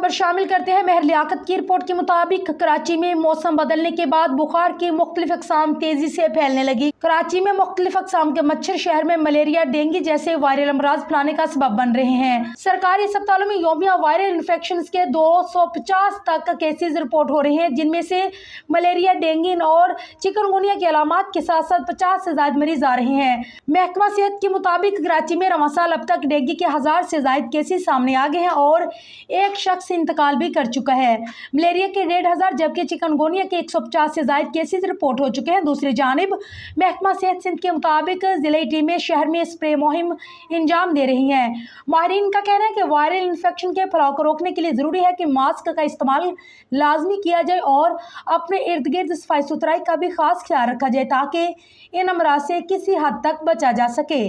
खबर शामिल करते हैं। महर लियाकत की रिपोर्ट के मुताबिक कराची में मौसम बदलने के बाद बुखार की मुख्तलिफ अक़साम तेजी से फैलने लगी। कराची में मुख्तलिफ अक़साम के मच्छर शहर में मलेरिया, डेंगू जैसे वायरल अमराज फैलाने का सबब बन रहे हैं। सरकारी अस्पतालों में यौमिया वायरल इन्फेक्शन के 250 तक केसेज रिपोर्ट हो रहे हैं, जिनमें से मलेरिया, डेंगू और चिकनगुनिया के अलामात के साथ साथ 50 से ज्यादा मरीज आ रहे हैं। महकमा सेहत के मुताबिक कराची में रवां साल अब तक डेंगू के 1000 से ज्यादा केसेज सामने आ गए हैं और एक शख्स इंतकाल भी कर चुका है। मलेरिया के 1500 जबकि चिकनगुनिया के 150 से ज्यादा केसेज रिपोर्ट हो चुके हैं। दूसरी जानिब महकमा सेहत सिंध के मुताबिक जिले टीमें शहर में स्प्रे मुहिम अंजाम दे रही हैं। माहिरीन का कहना है कि वायरल इन्फेक्शन के फैलाव को रोकने के लिए जरूरी है कि मास्क का इस्तेमाल लाजमी किया जाए और अपने इर्द गिर्द सफाई सुथराई का भी खास ख्याल रखा जाए ताकि इन अमराज से किसी हद तक बचा जा सके।